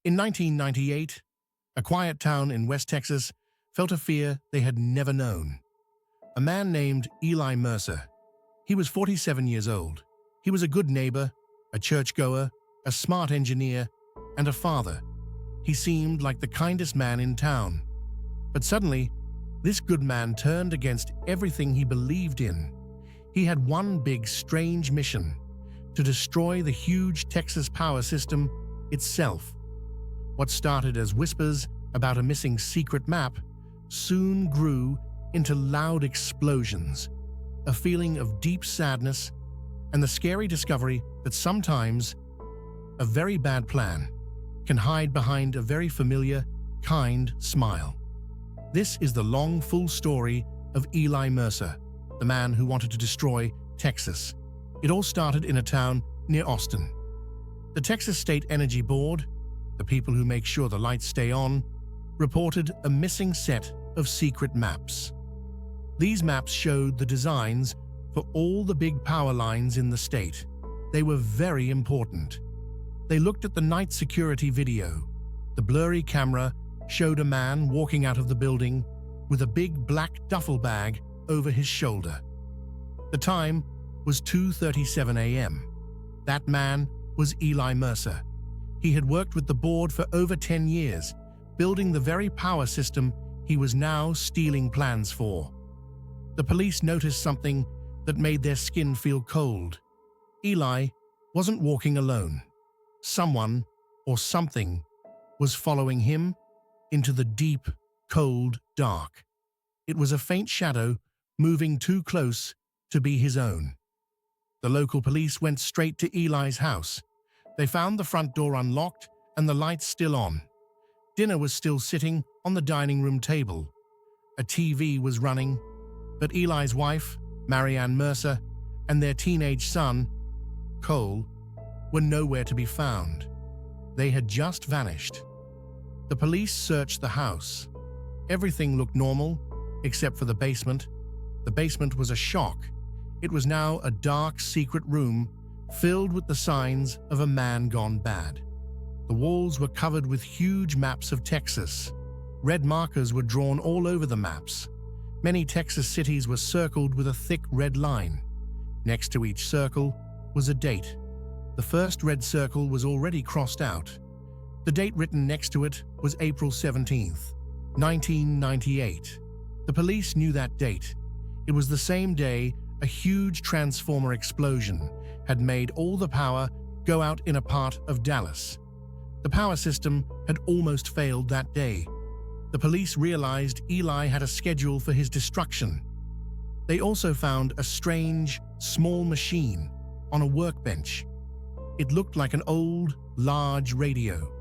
In 1998, a quiet town in West Texas felt a fear they had never known. A man named Eli Mercer. He was 47 years old. He was a good neighbor, a churchgoer, a smart engineer, and a father. He seemed like the kindest man in town. But suddenly, this good man turned against everything he believed in. He had one big, strange mission: to destroy the huge Texas power system itself. What started as whispers about a missing secret map soon grew into loud explosions, a feeling of deep sadness, and the scary discovery that sometimes a very bad plan can hide behind a very familiar, kind smile. This is the long, full story of Eli Mercer, the man who wanted to destroy Texas. It all started in a town near Austin. The Texas State Energy Board, the people who make sure the lights stay on, reported a missing set of secret maps. These maps showed the designs for all the big power lines in the state. They were very important. They looked at the night security video. The blurry camera showed a man walking out of the building with a big black duffel bag over his shoulder. The time was 2:37 a.m. That man was Eli Mercer. He had worked with the board for over 10 years, building the very power system he was now stealing plans for. The police noticed something that made their skin feel cold. Eli wasn't walking alone. Someone or something was following him into the deep, cold dark. It was a faint shadow moving too close to be his own. The local police went straight to Eli's house. They found the front door unlocked and the lights still on. Dinner was still sitting on the dining room table. A TV was running, but Eli's wife, Marianne Mercer, and their teenage son, Cole, were nowhere to be found. They had just vanished. The police searched the house. Everything looked normal, except for the basement. The basement was a shock. It was now a dark, secret room filled with the signs of a man gone bad. The walls were covered with huge maps of Texas. Red markers were drawn all over the maps. Many Texas cities were circled with a thick red line. Next to each circle was a date. The first red circle was already crossed out. The date written next to it was April 17th, 1998. The police knew that date. It was the same day a huge transformer explosion had made all the power go out in a part of Dallas. The power system had almost failed that day. The police realized Eli had a schedule for his destruction. They also found a strange, small machine on a workbench. It looked like an old, large radio.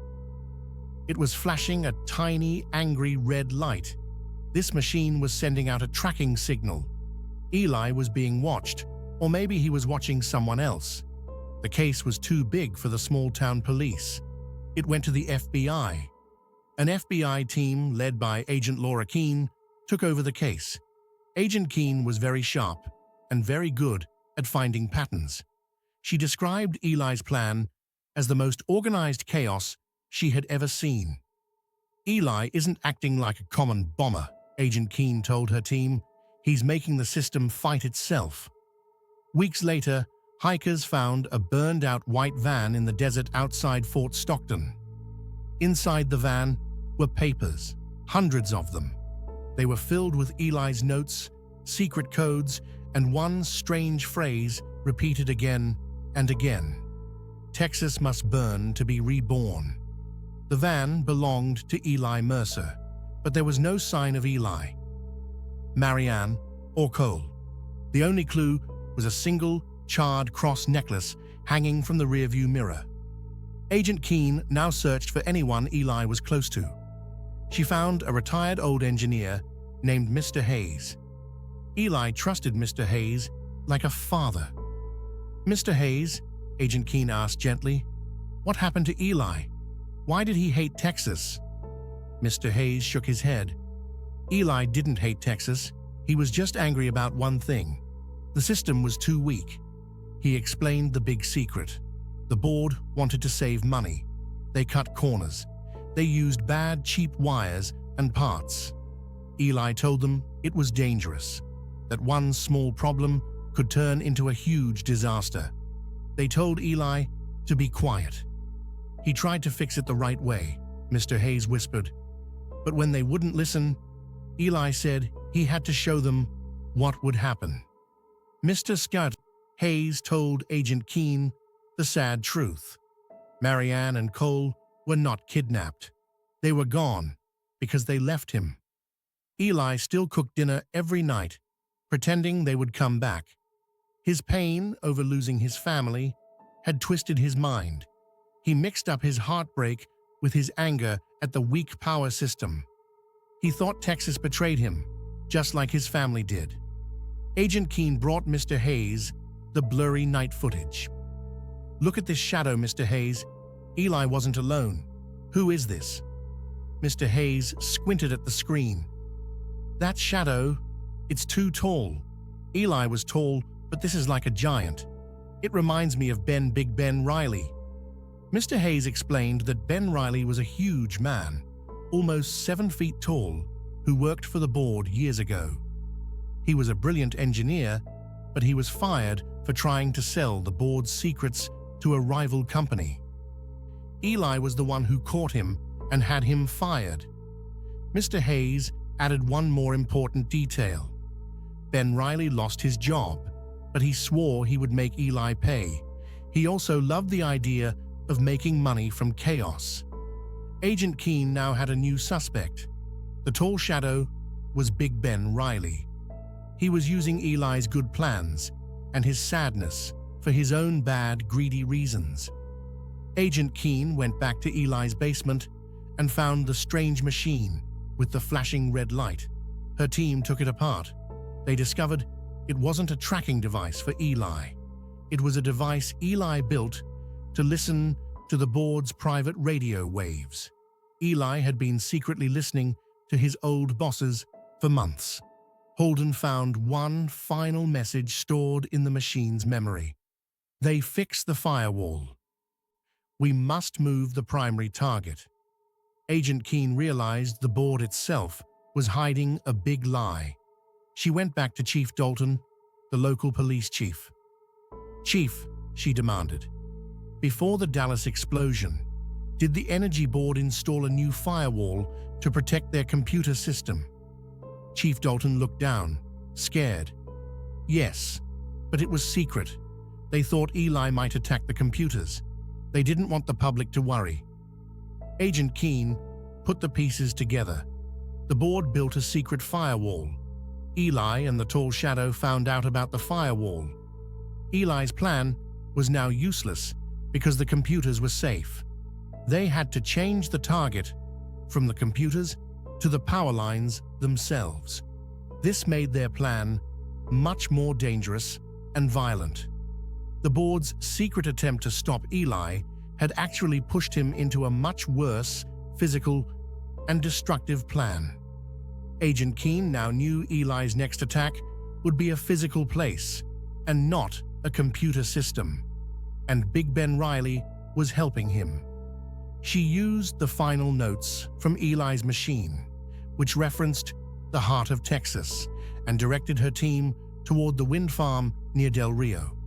It was flashing a tiny, angry red light. This machine was sending out a tracking signal. Eli was being watched, or maybe he was watching someone else. The case was too big for the small-town police. It went to the FBI. An FBI team led by Agent Laura Keene took over the case. Agent Keene was very sharp and very good at finding patterns. She described Eli's plan as the most organized chaos she had ever seen. Eli isn't acting like a common bomber, Agent Keene told her team. He's making the system fight itself. Weeks later, hikers found a burned-out white van in the desert outside Fort Stockton. Inside the van were papers, hundreds of them. They were filled with Eli's notes, secret codes, and one strange phrase repeated again and again. Texas must burn to be reborn. The van belonged to Eli Mercer, but there was no sign of Eli, Marianne, or Cole. The only clue was a single, charred cross necklace hanging from the rearview mirror. Agent Keene now searched for anyone Eli was close to. She found a retired old engineer named Mr. Hayes. Eli trusted Mr. Hayes like a father. "Mr. Hayes," Agent Keene asked gently, "what happened to Eli? Why did he hate Texas?" Mr. Hayes shook his head. Eli didn't hate Texas. He was just angry about one thing. The system was too weak. He explained the big secret. The board wanted to save money. They cut corners. They used bad, cheap wires and parts. Eli told them it was dangerous, that one small problem could turn into a huge disaster. They told Eli to be quiet. He tried to fix it the right way, Mr. Hayes whispered. But when they wouldn't listen, Eli said he had to show them what would happen. Mr. Scott Hayes told Agent Keene the sad truth. Marianne and Cole were not kidnapped. They were gone because they left him. Eli still cooked dinner every night, pretending they would come back. His pain over losing his family had twisted his mind. He mixed up his heartbreak with his anger at the weak power system. He thought Texas betrayed him, just like his family did. Agent Keene brought Mr. Hayes the blurry night footage. "Look at this shadow, Mr. Hayes. Eli wasn't alone. Who is this?" Mr. Hayes squinted at the screen. "That shadow, it's too tall. Eli was tall, but this is like a giant. It reminds me of Big Ben Riley." Mr. Hayes explained that Ben Riley was a huge man, almost 7 feet tall, who worked for the board years ago. He was a brilliant engineer, but he was fired for trying to sell the board's secrets to a rival company. Eli was the one who caught him and had him fired. Mr. Hayes added one more important detail. Ben Riley lost his job, but he swore he would make Eli pay. He also loved the idea of making money from chaos. Agent Keene now had a new suspect. The tall shadow was Big Ben Riley. He was using Eli's good plans and his sadness for his own bad, greedy reasons. Agent Keene went back to Eli's basement and found the strange machine with the flashing red light. Her team took it apart. They discovered it wasn't a tracking device for Eli. It was a device Eli built to listen to the board's private radio waves. Eli had been secretly listening to his old bosses for months. Holden found one final message stored in the machine's memory. "They fixed the firewall. We must move the primary target." Agent Keene realized the board itself was hiding a big lie. She went back to Chief Dalton, the local police chief. "Chief," she demanded, "before the Dallas explosion, did the Energy Board install a new firewall to protect their computer system?" Chief Dalton looked down, scared. "Yes, but it was secret. They thought Eli might attack the computers. They didn't want the public to worry." Agent Keene put the pieces together. The board built a secret firewall. Eli and the tall shadow found out about the firewall. Eli's plan was now useless because the computers were safe. They had to change the target from the computers to the power lines themselves. This made their plan much more dangerous and violent. The board's secret attempt to stop Eli had actually pushed him into a much worse physical and destructive plan. Agent Keene now knew Eli's next attack would be a physical place and not a computer system, and Big Ben Riley was helping him. She used the final notes from Eli's machine, which referenced the heart of Texas, and directed her team toward the wind farm near Del Rio.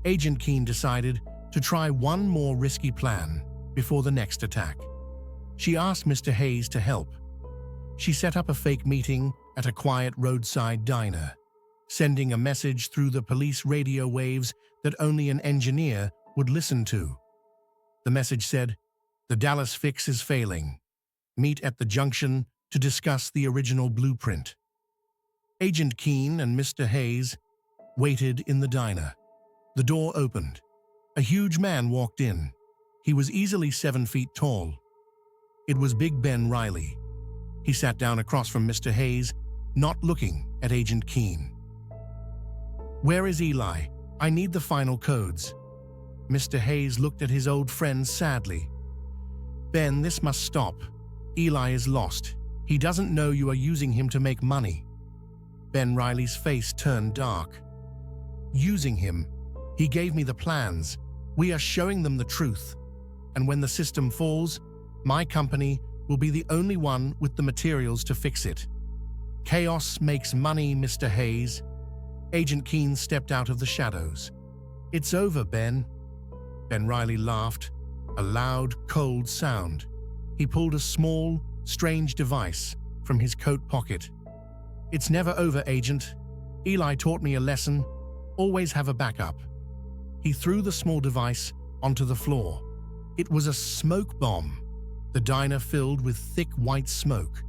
Agent Keene decided to try one more risky plan before the next attack. She asked Mr. Hayes to help. She set up a fake meeting at a quiet roadside diner, sending a message through the police radio waves that only an engineer would listen to. The message said, "The Dallas fix is failing. Meet at the junction to discuss the original blueprint." Agent Keene and Mr. Hayes waited in the diner. The door opened. A huge man walked in. He was easily 7 feet tall. It was Big Ben Riley. He sat down across from Mr. Hayes, not looking at Agent Keene. "Where is Eli? I need the final codes." Mr. Hayes looked at his old friend sadly. "Ben, this must stop. Eli is lost. He doesn't know you are using him to make money." Ben Riley's face turned dark. "Using him? He gave me the plans. We are showing them the truth. and when the system falls, my company will be the only one with the materials to fix it. Chaos makes money, Mr. Hayes. Agent Keene stepped out of the shadows. It's over, Ben. Ben Riley laughed, a loud, cold sound. He pulled a small, strange device from his coat pocket. It's never over, Agent. Eli taught me a lesson. Always have a backup. He threw the small device onto the floor. It was a smoke bomb. The diner filled with thick white smoke.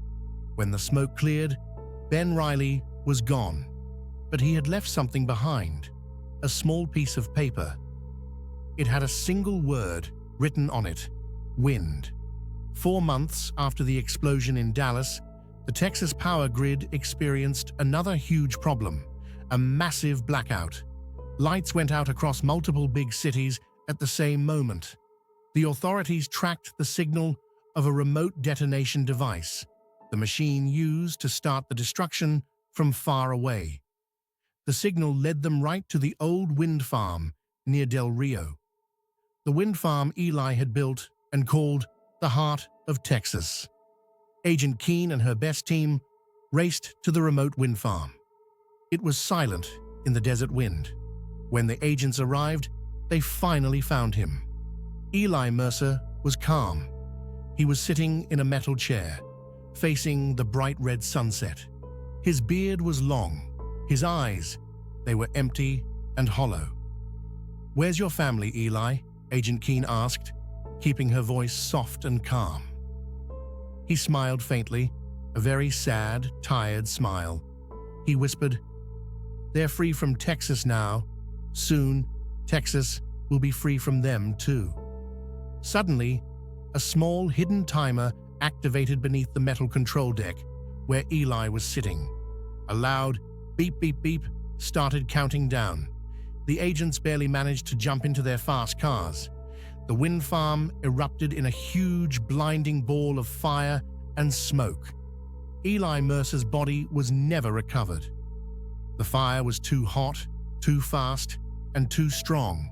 When the smoke cleared, Ben Riley was gone. But he had left something behind, a small piece of paper. It had a single word written on it: wind. 4 months after the explosion in Dallas, the Texas power grid experienced another huge problem, a massive blackout. Lights went out across multiple big cities at the same moment. The authorities tracked the signal of a remote detonation device, the machine used to start the destruction from far away. The signal led them right to the old wind farm near Del Rio. The wind farm Eli had built and called the Heart of Texas. Agent Keene and her best team raced to the remote wind farm. It was silent in the desert wind. When the agents arrived, they finally found him. Eli Mercer was calm. He was sitting in a metal chair, facing the bright red sunset. His beard was long. His eyes, they were empty and hollow. "Where's your family, Eli?" Agent Keene asked, keeping her voice soft and calm. He smiled faintly, a very sad, tired smile. He whispered, "They're free from Texas now. Soon, Texas will be free from them too." Suddenly, a small hidden timer activated beneath the metal control deck where Eli was sitting. A loud beep beep beep started counting down. The agents barely managed to jump into their fast cars. The wind farm erupted in a huge, blinding ball of fire and smoke. Eli Mercer's body was never recovered. The fire was too hot, too fast, and too strong.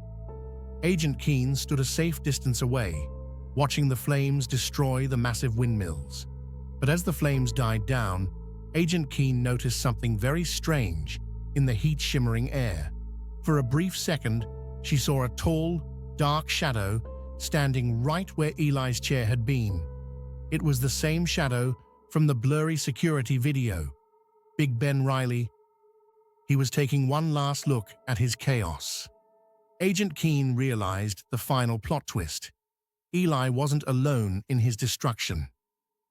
Agent Keene stood a safe distance away, watching the flames destroy the massive windmills. But as the flames died down, Agent Keene noticed something very strange in the heat-shimmering air. For a brief second, she saw a tall, dark shadow standing right where Eli's chair had been. It was the same shadow from the blurry security video. Big Ben Riley. He was taking one last look at his chaos. Agent Keene realized the final plot twist. Eli wasn't alone in his destruction.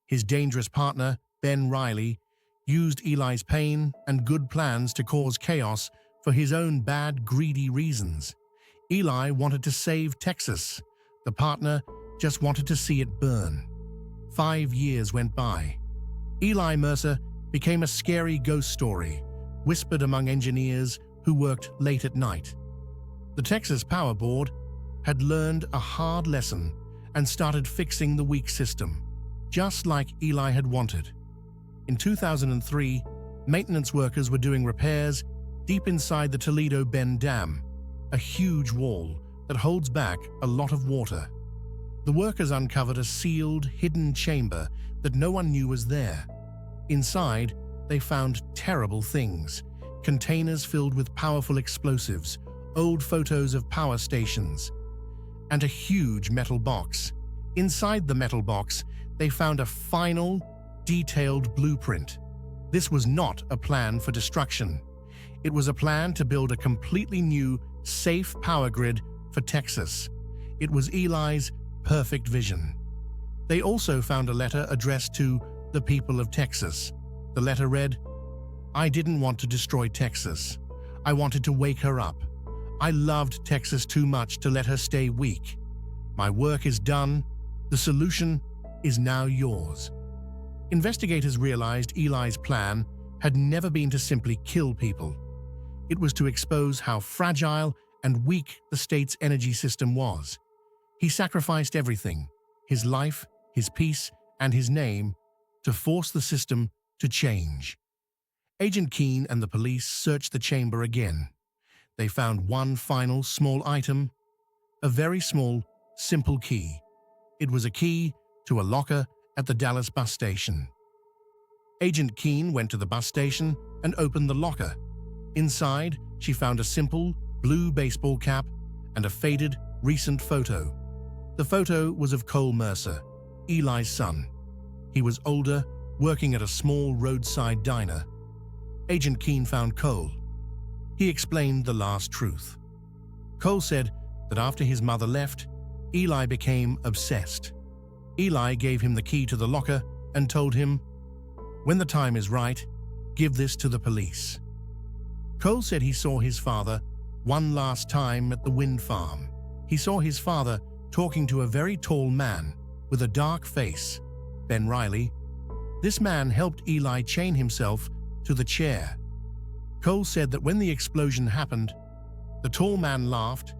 His dangerous partner, Ben Riley, used Eli's pain and good plans to cause chaos for his own bad, greedy reasons. Eli wanted to save Texas. The partner just wanted to see it burn. 5 years went by. Eli Mercer became a scary ghost story, whispered among engineers who worked late at night. The Texas Power Board had learned a hard lesson and started fixing the weak system, just like Eli had wanted. In 2003, maintenance workers were doing repairs deep inside the Toledo Bend Dam, a huge wall that holds back a lot of water. The workers uncovered a sealed, hidden chamber that no one knew was there. Inside, they found terrible things: containers filled with powerful explosives, old photos of power stations, and a huge metal box. Inside the metal box, they found a final, detailed blueprint. This was not a plan for destruction. It was a plan to build a completely new, safe power grid for Texas. It was Eli's perfect vision. They also found a letter addressed to the people of Texas. The letter read, "I didn't want to destroy Texas. I wanted to wake her up. I loved Texas too much to let her stay weak. My work is done. The solution is now yours." Investigators realized Eli's plan had never been to simply kill people. It was to expose how fragile and weak the state's energy system was. He sacrificed everything: his life, his peace, and his name, to force the system to change. Agent Keene and the police searched the chamber again. They found one final small item, a very small, simple key. It was a key to a locker at the Dallas bus station. Agent Keene went to the bus station and opened the locker. Inside, she found a simple blue baseball cap and a faded, recent photo. The photo was of Cole Mercer, Eli's son. He was older, working at a small roadside diner. Agent Keene found Cole. He explained the last truth. Cole said that after his mother left, Eli became obsessed. Eli gave him the key to the locker and told him, "When the time is right, give this to the police." Cole said he saw his father one last time at the wind farm. He saw his father talking to a very tall man with a dark face, Ben Riley. This man helped Eli chain himself to the chair. Cole said that when the explosion happened, the tall man laughed,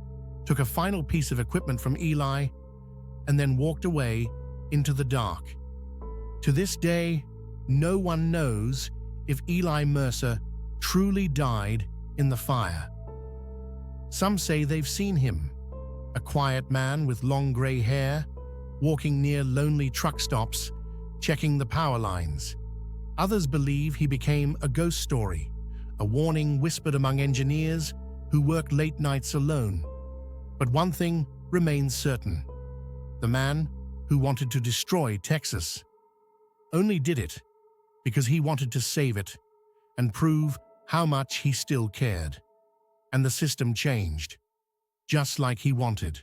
took a final piece of equipment from Eli, and then walked away into the dark. To this day, no one knows if Eli Mercer truly died in the fire. Some say they've seen him, a quiet man with long gray hair, walking near lonely truck stops, checking the power lines. Others believe he became a ghost story, a warning whispered among engineers who work late nights alone. But one thing remains certain: the man who wanted to destroy Texas only did it because he wanted to save it and prove how much he still cared. And the system changed, just like he wanted.